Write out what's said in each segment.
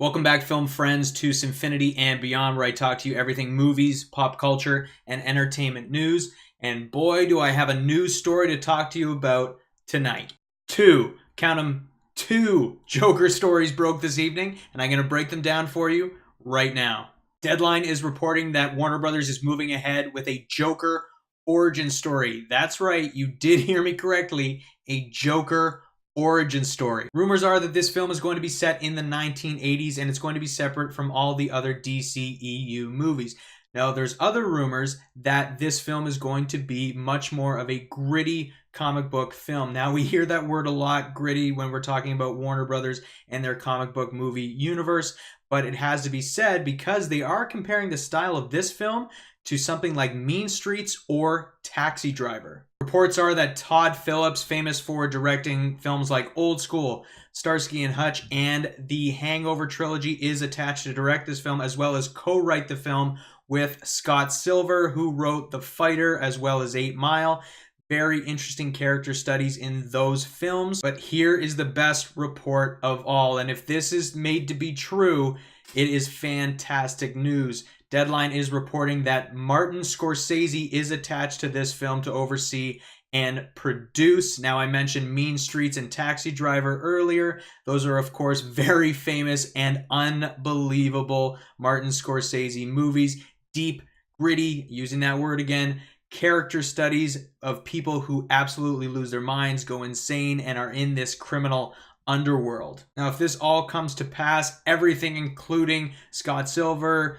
Welcome back, film friends, to Cinefinity and beyond, where I talk to you everything movies, pop culture, and entertainment news. And boy, do I have a news story to talk to you about tonight. Count them, two Joker stories broke this evening, and I'm going to break them down for you right now. Deadline is reporting that Warner Brothers is moving ahead with a Joker origin story. That's right, you did hear me correctly, a Joker origin story. Rumors are that this film is going to be set in the 1980s and it's going to be separate from all the other DCEU movies. Now, there's other rumors that this film is going to be much more of a gritty comic book film. Now, we hear that word a lot, gritty, when we're talking about Warner Brothers and their comic book movie universe, but it has to be said because they are comparing the style of this film to something like Mean Streets or Taxi Driver. Reports are that Todd Phillips, famous for directing films like Old School, Starsky and Hutch, and the Hangover trilogy, is attached to direct this film as well as co-write the film with Scott Silver, who wrote The Fighter as well as 8 Mile. Very interesting character studies in those films. But here is the best report of all, and if this is made to be true, it is fantastic news. Deadline is reporting that Martin Scorsese is attached to this film to oversee and produce. Now, I mentioned Mean Streets and Taxi Driver earlier. Those are, of course, very famous and unbelievable Martin Scorsese movies. Deep, gritty, using that word again, character studies of people who absolutely lose their minds, go insane, and are in this criminal underworld. Now, if this all comes to pass, everything including Scott Silver,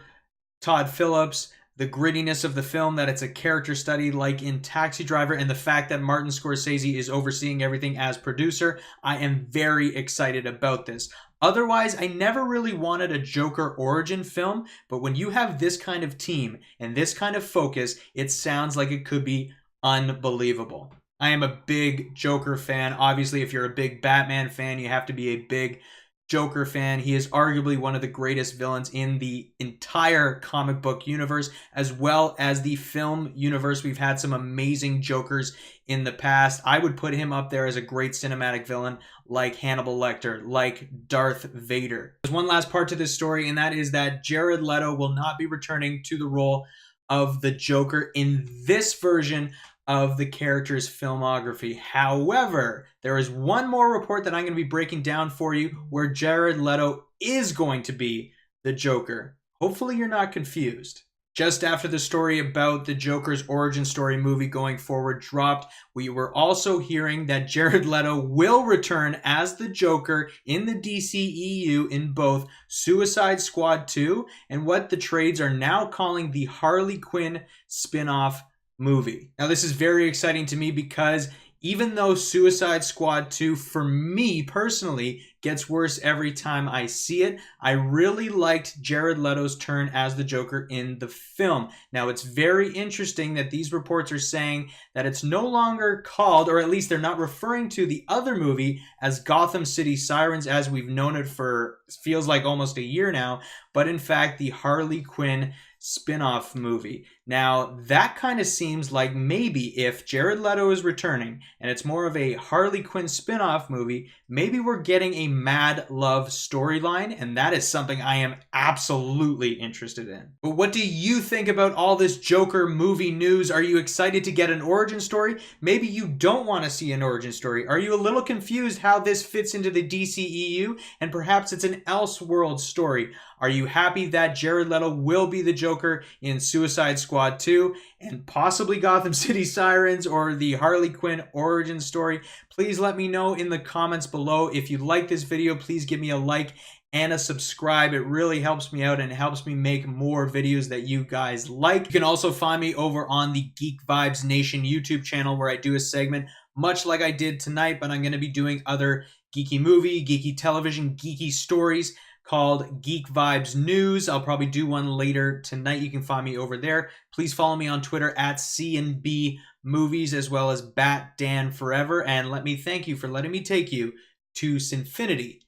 Todd Phillips, the grittiness of the film, that it's a character study like in Taxi Driver, and the fact that Martin Scorsese is overseeing everything as producer, I am very excited about this. Otherwise, I never really wanted a Joker origin film, but when you have this kind of team and this kind of focus, it sounds like it could be unbelievable. I am a big Joker fan. Obviously, if you're a big Batman fan, you have to be a big Joker fan. He is arguably one of the greatest villains in the entire comic book universe, as well as the film universe. We've had some amazing Jokers in the past. I would put him up there as a great cinematic villain like Hannibal Lecter, like Darth Vader. There's one last part to this story, and that is that Jared Leto will not be returning to the role of the Joker in this version of the character's filmography. However, there is one more report that I'm going to be breaking down for you where Jared Leto is going to be the Joker. Hopefully you're not confused. Just after the story about the Joker's origin story movie going forward dropped, we were also hearing that Jared Leto will return as the Joker in the DCEU in both Suicide Squad 2 and what the trades are now calling the Harley Quinn spin-off movie. Now, this is very exciting to me because even though Suicide Squad 2, for me personally, gets worse every time I see it, I really liked Jared Leto's turn as the Joker in the film. Now, it's very interesting that these reports are saying that it's no longer called, or at least they're not referring to the other movie as Gotham City Sirens as we've known it for, feels like almost a year now, but in fact the Harley Quinn spin-off movie. Now, that kind of seems like maybe if Jared Leto is returning and it's more of a Harley Quinn spin-off movie, maybe we're getting a Mad Love storyline, and that is something I am absolutely interested in. But what do you think about all this Joker movie news? Are you excited to get an origin story? Maybe you don't want to see an origin story. Are you a little confused how this fits into the DCEU, and perhaps it's an Elseworld story? Are you happy that Jared Leto will be the Joker in Suicide Squad 2 and possibly Gotham City Sirens or the Harley Quinn origin story? Please let me know in the comments below. If you like this video, please give me a like and a subscribe. It really helps me out and helps me make more videos that you guys like. You can also find me over on the Geekvibes Nation YouTube channel where I do a segment much like I did tonight, but I'm going to be doing other geeky movie, geeky television, geeky stories called Geekvibes News. I'll probably do one later tonight. You can find me over there. Please follow me on Twitter at C&B Movies as well as BatDanForever. And let me thank you for letting me take you to Cinefinity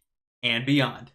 and beyond.